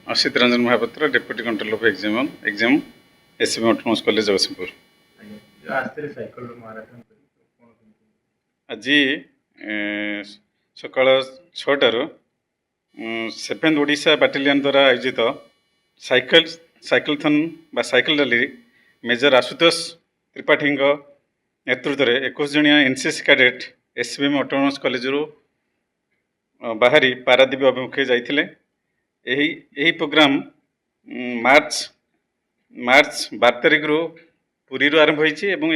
Asit Ranjan Mahapatra deputy control of exam SCB autonomous college Jagatsinghpur. आज सकाल 6टार 7th Odisha battalion द्वारा आयोजित साइकलथन बा cycle rally major Ashutosh Tripathi नेतृत्व में 21 जणिया NCC cadet SCB autonomous college बाहरी पारादीप अभिमुखे जाइथिले। यही प्रोग्राम मार्च 12 तारिख रु पुरी आरंभ होइछि एवं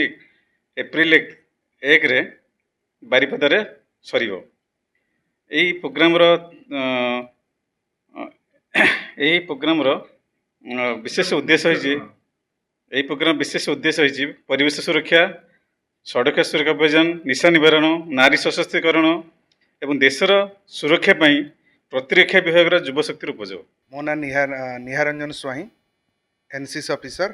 एप्रिल 1 रे बारिपदारे सरिबो। यही प्रोग्राम विशेष उद्देश्य होइछि परिवेश सुरक्षा, सड़क सुरक्षा अभियान, निशा निवारण, नारी सशक्तिकरण एवं देशर सुरक्षा पई प्रतिरक्षा विभाग युवशक्ति उपयोग। मो ना निहारंजन स्वाही, NCC officer,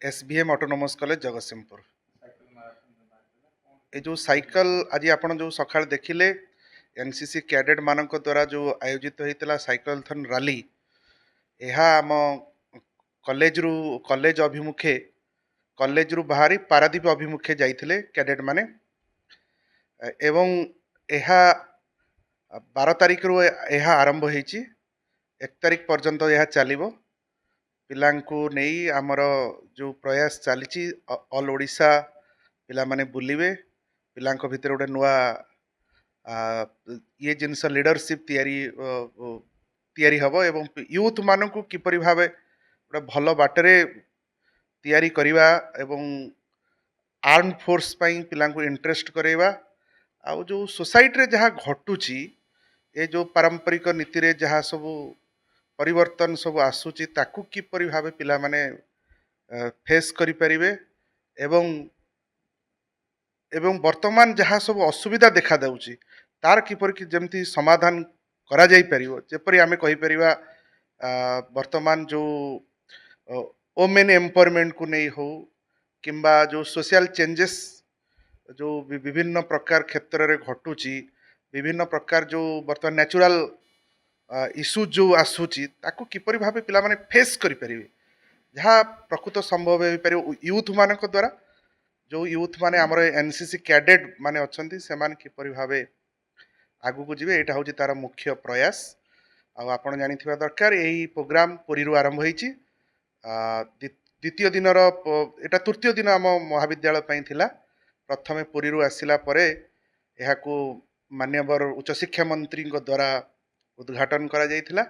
SBM autonomous college Jagatsinghpur. ये जो साइकल आज आप जो सकाल देखिले एनसीसी कैडेट मानक द्वारा जो आयोजित होता साइकलथन रैली, यह आम कॉलेज अभिमुखे कॉलेज रु बाहरी पारादीप अभिमुखे जाइथिले कैडेट माने एवं यह 12 तारिख रु यह आरंभ होइछि 1 तारिख पर्यंत यह चलिबो। पिलांकु नहीं आमर जो प्रयास चली ऑल ओडिशा पिला माने बुलिबे, पिलांको भितर गोटे नुआ ये जिनस लीडरशिप तैयारी हबो एवं यूथ मानकु किपरि भाबे गोटे भल बाटरे तैयारी करिवा एवं आर्म फोर्स पई पिलांकु इंटरेस्ट करेवा। आउ जो सोसाइटी रे जहाँ घटुची ये जो पारंपरिक नीति रे जहाँ सब परिवर्तन सब आसूची ताकू किपरि भाबे पिला माने फेस करि परिबे एवं वर्तमान जहाँ सब असुविधा देखा दाउची तार किपरि जेमती समाधान करा जाई परिबो। जेपरि आमे कहि परिबा वर्तमान जो वोमेन एम्पावरमेंट को नहीं हो किंबा जो सोशल चेंजेस जो विभिन्न प्रकार क्षेत्र रे घटुची, विभिन्न प्रकार जो वर्तमान नेचुरल इश्यू जो आसूची ताकू किपरि भाबे पिला माने फेस करि परिबे, जहाँ प्रकृत संभव हो परिबो यूथ मानक द्वारा। जो यूथ माने हमर एनसीसी कैडेट माने अछंती से मान किपरि भाबे आगु को जिवे, एटा होची तार मुख्य प्रयास। आ आपण जानिथिबा दरकार एही प्रोग्राम पुरी रु आरंभ होईची। द्वितीय दिन एटा तृतीय दिन आम महाविद्यालय पई थिला। प्रथमे पुरी रु आसिला परे एहाकू मान्यवर उच्च शिक्षा मंत्री द्वारा उद्घाटन करा जाइथिला।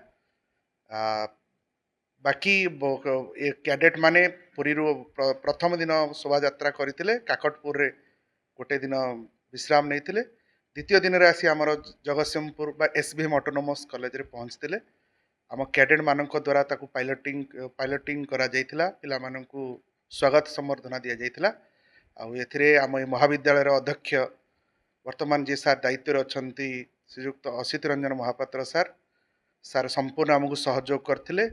बाकी कैडेट माने पुरी रु प्रथम दिन शोभा यात्रा करथिले, काकटपुर रे गोटे दिन विश्राम नैथिले। द्वितीय दिन रे आसी हमर जगतसिंहपुर बा एसबीएम ऑटोनोमस कॉलेज रे पहुंचथिले। आम कैडेट मानक द्वारा ताकू पायलटिंग करा जाइथिला, पिला मानकू स्वागत संबर्धना दिया जाइथिला। आउ एथिरे आम महाविद्यालय अध्यक्ष वर्तमान जे सार दायित्व अछंती श्रीयुक्त असित रंजन महापात्र सार संपूर्ण आमको सहयोग करथिले,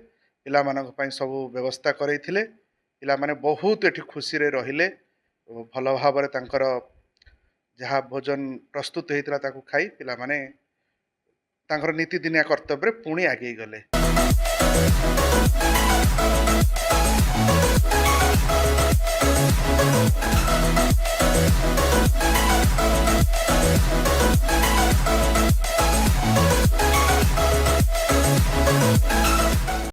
पिला मानक पई सब व्यवस्था करैथिले। पिला माने बहुत एठी खुशी रे रहिले, भल भाबरे तांकर जहाँ भोजन प्रस्तुत होइतला ताकू खाई पिला माने तांकर नीतिदिनिया कर्तव्य पुणी आगे गले।